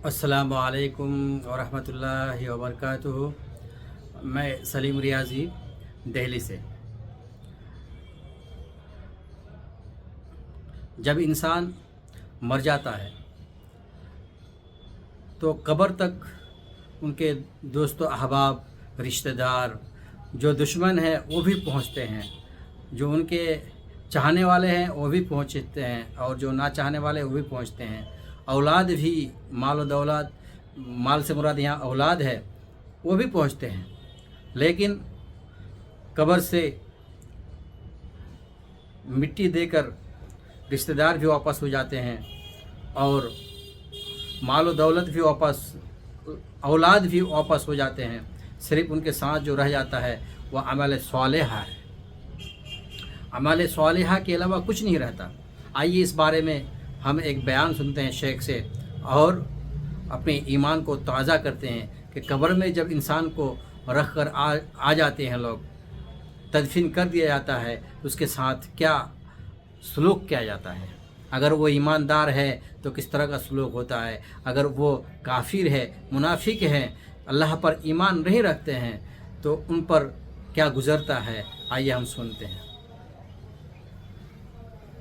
السلام علیکم ورحمۃ اللہ وبرکاتہ۔ میں سلیم ریاضی دہلی سے۔ جب انسان مر جاتا ہے تو قبر تک ان کے دوست و احباب، رشتہ دار، جو دشمن ہیں وہ بھی پہنچتے ہیں، جو ان کے چاہنے والے ہیں وہ بھی پہنچتے ہیں، اور جو نہ چاہنے والے وہ بھی پہنچتے ہیں۔ اولاد بھی، مال و دولت، مال سے مراد یہاں اولاد ہے، وہ بھی پہنچتے ہیں، لیکن قبر سے مٹی دے کر رشتہ دار بھی واپس ہو جاتے ہیں، اور مال و دولت بھی واپس، اولاد بھی واپس ہو جاتے ہیں۔ صرف ان کے ساتھ جو رہ جاتا ہے وہ عمل صالحہ ہے۔ عمل صالحہ کے علاوہ کچھ نہیں رہتا۔ آئیے اس بارے میں ہم ایک بیان سنتے ہیں شیخ سے، اور اپنے ایمان کو تازہ کرتے ہیں کہ قبر میں جب انسان کو رکھ کر آ جاتے ہیں لوگ، تدفین کر دیا جاتا ہے، تو اس کے ساتھ کیا سلوک کیا جاتا ہے۔ اگر وہ ایماندار ہے تو کس طرح کا سلوک ہوتا ہے، اگر وہ کافر ہے، منافق ہے، اللہ پر ایمان نہیں رکھتے ہیں، تو ان پر کیا گزرتا ہے۔ آئیے ہم سنتے ہیں۔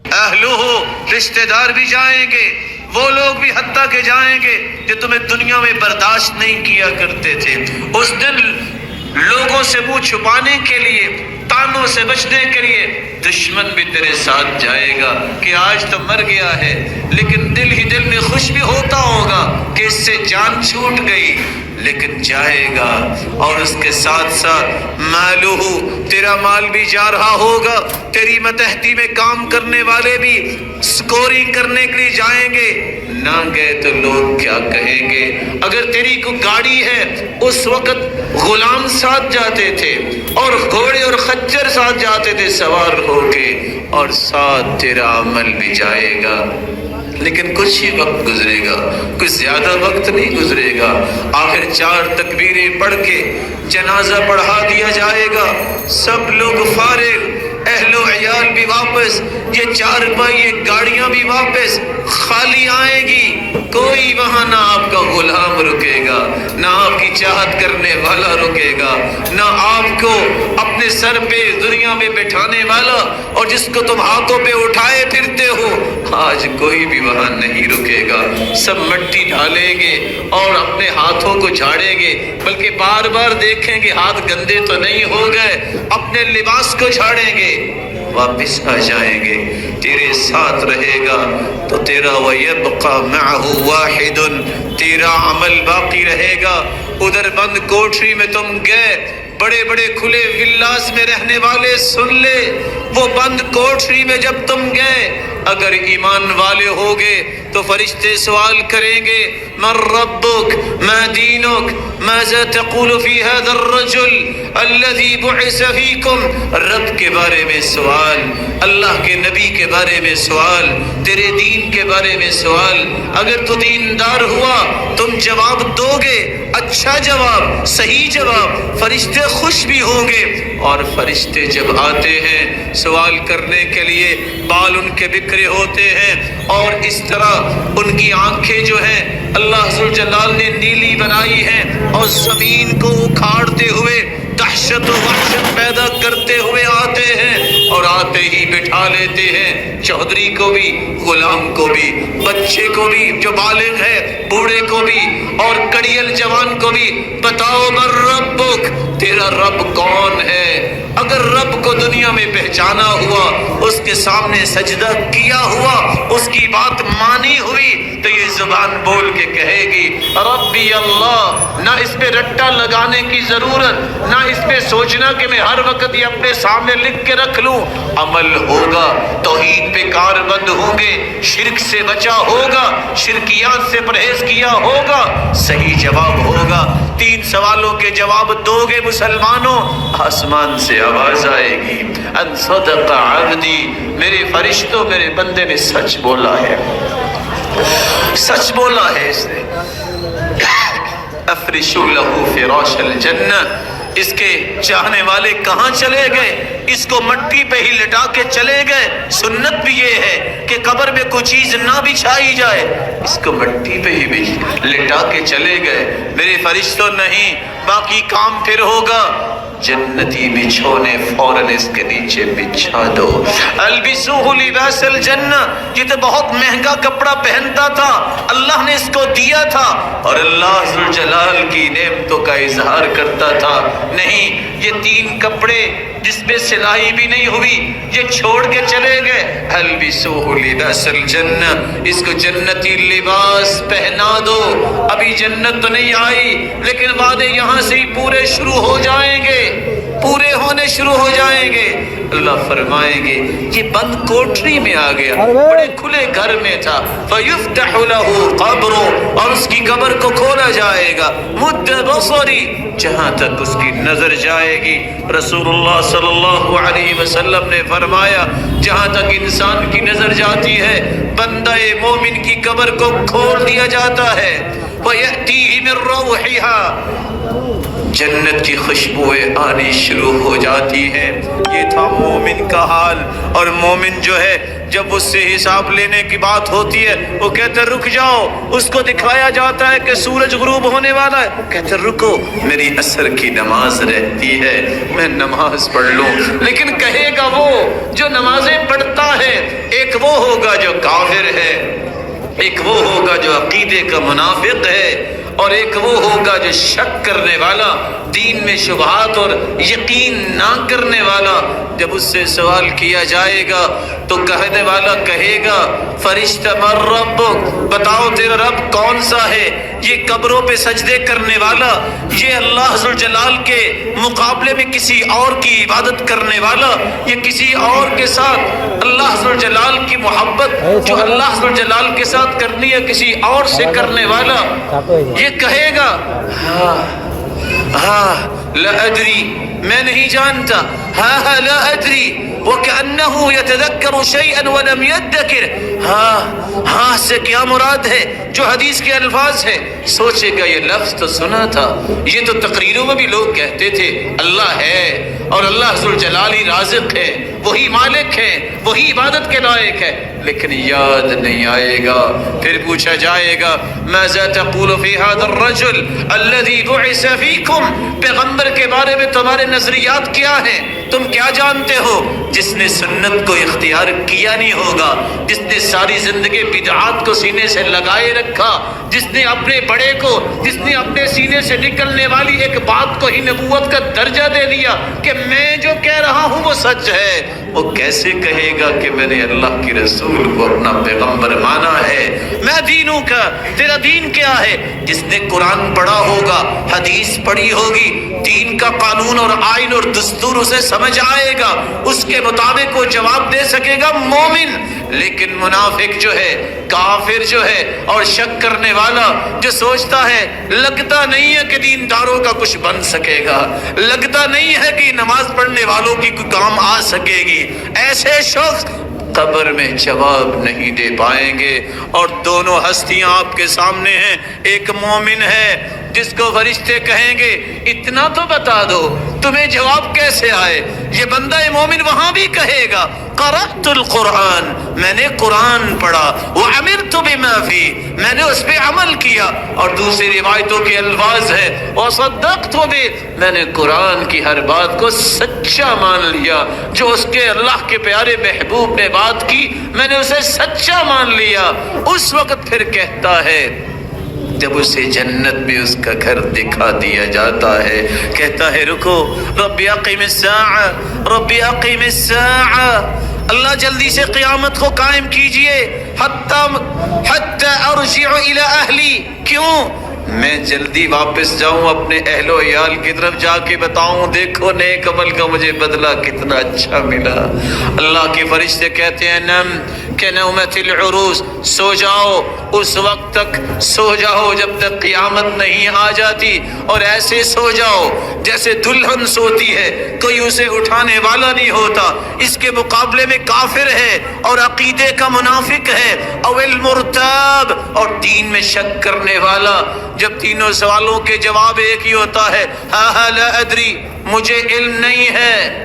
اہلو ہو، رشتہ دار بھی جائیں گے، وہ لوگ بھی حتیٰ کہ جائیں گے جو تمہیں دنیا میں برداشت نہیں کیا کرتے تھے۔ اس دن لوگوں سے منہ چھپانے کے لیے، تانوں سے بچنے کے لیے دشمن بھی تیرے ساتھ جائے گا کہ آج تو مر گیا ہے، لیکن دل ہی دل میں خوش بھی ہوتا ہوگا کہ اس سے جان چھوٹ گئی، لیکن جائے گا۔ اور اس کے ساتھ ساتھ مالہ، تیرا مال بھی جا رہا ہوگا، تیری متحدی میں کام کرنے والے بھی سکورنگ کرنے کے لیے جائیں گے۔ نہ گئے تو لوگ کیا کہیں گے۔ اگر تیری کوئی گاڑی ہے، اس وقت غلام ساتھ جاتے تھے، اور گھوڑے اور خچر ساتھ جاتے تھے سوار ہو کے، اور ساتھ تیرا عمل بھی جائے گا، لیکن کچھ ہی وقت گزرے گا، کچھ زیادہ وقت نہیں گزرے گا۔ آخر 4 تکبیریں پڑھ کے جنازہ پڑھا دیا جائے گا، سب لوگ فارغ، اہل و عیال بھی واپس، یہ 4 پہیے گاڑیاں بھی واپس خالی آئیں گی۔ کوئی وہاں نہ آپ کا غلام رکے گا، نہ آپ کی چاہت کرنے والا رکے گا، نہ آپ کو اپنے سر پہ دنیا میں بٹھانے والا، اور جس کو تم ہاتھوں پہ اٹھائے پھرتے ہو، آج کوئی بھی وہاں نہیں رکے گا۔ سب مٹی ڈالیں گے اور اپنے ہاتھوں کو جھاڑیں گے، بلکہ بار بار دیکھیں گے ہاتھ گندے تو نہیں ہو گئے، اپنے لباس کو جھاڑیں گے، واپس آ جائیں گے۔ تیرے ساتھ رہے گا تو تیرا وَيَبْقَى مَعَهُ وَاحِدٌ، تیرا عمل باقی رہے گا۔ ادھر بند کوٹری میں تم گئے، بڑے بڑے کھلے ولاز میں رہنے والے سن لے، وہ بند کوٹری میں جب تم گئے، اگر ایمان والے ہوگے تو فرشتے سوال کریں گے، من ربک، ما دینک، ماذا تقول فی هذا الرجل الذي بعث فیکم، رب کے بارے میں سوال، اللہ کے نبی کے بارے میں سوال، تیرے دین کے بارے میں سوال۔ اگر تو دیندار ہوا تم جواب دو گے، اچھا جواب، صحیح جواب، فرشتے خوش بھی ہوں گے۔ اور فرشتے جب آتے ہیں سوال کرنے کے لیے، بال ان کے بکھرے ہوتے ہیں، اور اس طرح ان کی آنکھیں جو ہیں اللہ ذوالجلال نے نیلی بنائی ہیں، اور زمین کو اکھاڑتے ہوئے دہشت و وحشت پیدا کرتے ہوئے آتے ہیں، اور آتے ہی بٹھا لیتے ہیں چودھری کو بھی، غلام کو بھی، بچے کو بھی جو بالغ ہے، بوڑھے کو بھی، اور کڑیل جوان کو بھی۔ بتاؤ من ربک، تیرا رب کون ہے؟ اگر رب کو دنیا میں پہچانا ہوا، اس کے سامنے سجدہ کیا ہوا، اس کی بات مانی ہوئی، تو یہ زبان بول کے کہے گی ربی اللہ۔ نہ اس پہ رٹا لگانے کی ضرورت، نہ اس پہ سوچنا کہ میں ہر وقت یہ اپنے سامنے لکھ کے رکھ لوں۔ عمل ہوگا، توحید پہ کاربند ہوں گے، شرک سے بچا ہوگا، شرکیات سے پرہیز کیا ہوگا، صحیح جواب ہوگا۔ 3 سوالوں کے جواب دو گے مسلمانوں، آسمان سے آواز آئے گی، ان صدق عبدی، میرے فرشتوں، میرے بندے نے سچ بولا ہے، سچ بولا ہے اس نے۔ افرشوا لہ فراش الجنہ، اس کے چاہنے والے کہاں چلے گئے؟ اس کو مٹی پہ ہی لٹا کے چلے گئے۔ سنت بھی یہ ہے کہ قبر میں کوئی چیز نہ بچھائی جائے، اس کو مٹی پہ ہی لٹا کے چلے گئے۔ میرے فرشتوں نہیں، باقی کام پھر ہوگا، جنتی بچھونے فوراً اس کے نیچے بچھا دو۔ البسوہ لباس الجنہ، یہ تو بہت مہنگا کپڑا پہنتا تھا، اللہ نے اس کو دیا تھا اور اللہ ذوالجلال کی نعمتوں کا اظہار کرتا تھا۔ نہیں، یہ 3 کپڑے جس میں سلائی بھی نہیں ہوئی یہ چھوڑ کے چلے گئے۔ البسوہ لباس الجنہ، اس کو جنتی لباس پہنا دو۔ ابھی جنت تو نہیں آئی لیکن وعدے یہاں سے ہی پورے شروع ہو جائیں گے، پورے ہونے شروع ہو جائیں گے۔ اللہ فرمائیں گے یہ بند کوٹری میں آ گیا، بڑے کھلے گھر میں تھا، فَيُفْتَحُ لَهُ قَبْرُ، اور اس کی قبر کو کھولا جائے گا، مُدَّ بَصَرِ، جہاں تک اس کی نظر جائے گی۔ رسول اللہ صلی اللہ علیہ وسلم نے فرمایا جہاں تک انسان کی نظر جاتی ہے بندہ مومن کی قبر کو کھول دیا جاتا ہے۔ وَيَأْتِيهِ مِن رَّوْحِهَا، جنت کی خوشبوئیں آنی شروع ہو جاتی ہیں۔ یہ تھا مومن کا حال۔ اور مومن جو ہے جب اس سے حساب لینے کی بات ہوتی ہے وہ کہتے رک جاؤ، اس کو دکھایا جاتا ہے کہ سورج غروب ہونے والا ہے، کہتے رکو میری عصر کی نماز رہتی ہے، میں نماز پڑھ لوں۔ لیکن کہے گا وہ جو نمازیں پڑھتا ہے، ایک وہ ہوگا جو کافر ہے، ایک وہ ہوگا جو عقیدے کا منافق ہے، اور ایک وہ ہوگا جو شک کرنے والا، دین میں شبہات اور یقین نہ کرنے والا۔ جب اس سے سوال کیا جائے گا تو کہنے والا کہے گا فرشتہ من ربک، بتاؤ تیرا رب کون سا ہے؟ یہ قبروں پہ سجدے کرنے والا، یہ اللہ ذوالجلال کے مقابلے میں کسی اور کی عبادت کرنے والا، یہ کسی اور کے ساتھ اللہ ذوالجلال کی محبت جو اللہ ذوالجلال کے ساتھ کرنی ہے کسی اور سے کرنے والا، یہ کہے گا ہاں لا ادری، میں نہیں جانتا، ہاں لا ادری، وَكَأَنَّهُ يَتَذَكَّرُ شَيْئًا وَلَمْ يَدَّكِرْ، ہاں سے کیا مراد ہے؟ جو حدیث کے الفاظ ہے، سوچے گا یہ لفظ تو سنا تھا، یہ تو تقریروں میں بھی لوگ کہتے تھے اللہ ہے اور اللہ ذوالجلال ہی رازق ہے، وہی مالک ہے، وہی عبادت کے لائق ہے، لیکن یاد نہیں آئے گا۔ پھر پوچھا جائے گا ماذا تقول فی هذا الرجل الذي بعث فیکم، پیغمبر کے بارے میں تمہارے نظریات کیا ہیں؟ تم کیا جانتے ہو؟ جس نے سنت کو اختیار کیا نہیں ہوگا، جس نے ساری زندگی بدعات کو سینے سے لگائے رکھا، جس نے اپنے بڑے کو، جس نے اپنے سینے سے نکلنے والی ایک بات کو ہی نبوت کا درجہ دے دیا کہ میں جو کہہ رہا ہوں وہ سچ ہے، وہ کیسے کہے گا کہ میں نے اللہ کی رسول کو اپنا پیغمبر مانا ہے؟ میں دینوں کا، تیرا دین کیا ہے؟ جس نے قرآن پڑھا ہوگا، حدیث پڑھی ہوگی، دین کا قانون اور آئین اور دستور اسے سمجھ آئے گا، اس کے مطابق وہ جواب دے سکے گا مومن۔ لیکن منافق جو ہے، کافر جو ہے اور شک کرنے والا جو سوچتا ہے لگتا نہیں ہے کہ دینداروں کا کچھ بن سکے گا، لگتا نہیں ہے کہ نماز پڑھنے والوں کی کوئی کام آ سکے گی، ایسے شخص قبر میں جواب نہیں دے پائیں گے۔ اور دونوں ہستیاں آپ کے سامنے ہیں، ایک مومن ہے جس کو فرشتے کہیں گے اتنا تو بتا دو تمہیں جواب کیسے آئے، یہ بندہ مومن وہاں بھی کہے گا قرأت القرآن، میں نے قرآن پڑھا، وعملت بما فی، میں نے اس پہ عمل کیا، اور دوسری روایتوں کے الفاظ ہے وصدقت بہ، میں نے قرآن کی ہر بات کو سچا مان لیا، جو اس کے اللہ کے پیارے محبوب نے بات کی میں نے اسے سچا مان لیا۔ اس وقت پھر کہتا ہے جب اسے جنت میں اس کا گھر دکھا دیا جاتا ہے، کہتا ہے رکو رب اقیم الساعہ، رب اقیم الساعہ، اللہ جلدی سے قیامت کو قائم کیجئے، حتی ارجع الی اہلی، کیوں؟ میں جلدی واپس جاؤں اپنے اہل و عیال کی طرف، جا کے بتاؤں دیکھو نیک عمل کا مجھے بدلہ کتنا اچھا ملا۔ اللہ کے فرشتے کہتے ہیں نم کہ نومت العروس، سو جاؤ، اس وقت تک سو جاؤ جب تک قیامت نہیں آ جاتی، اور ایسے سو جاؤ جیسے دلہن سوتی ہے، کوئی اسے اٹھانے والا نہیں ہوتا۔ اس کے مقابلے میں کافر ہے اور عقیدے کا منافق ہے، او المرتاب، اور دین میں شک کرنے والا۔ جب تینوں سوالوں کے جواب ایک ہی ہوتا ہے ہاں لا ادری، مجھے علم نہیں ہے،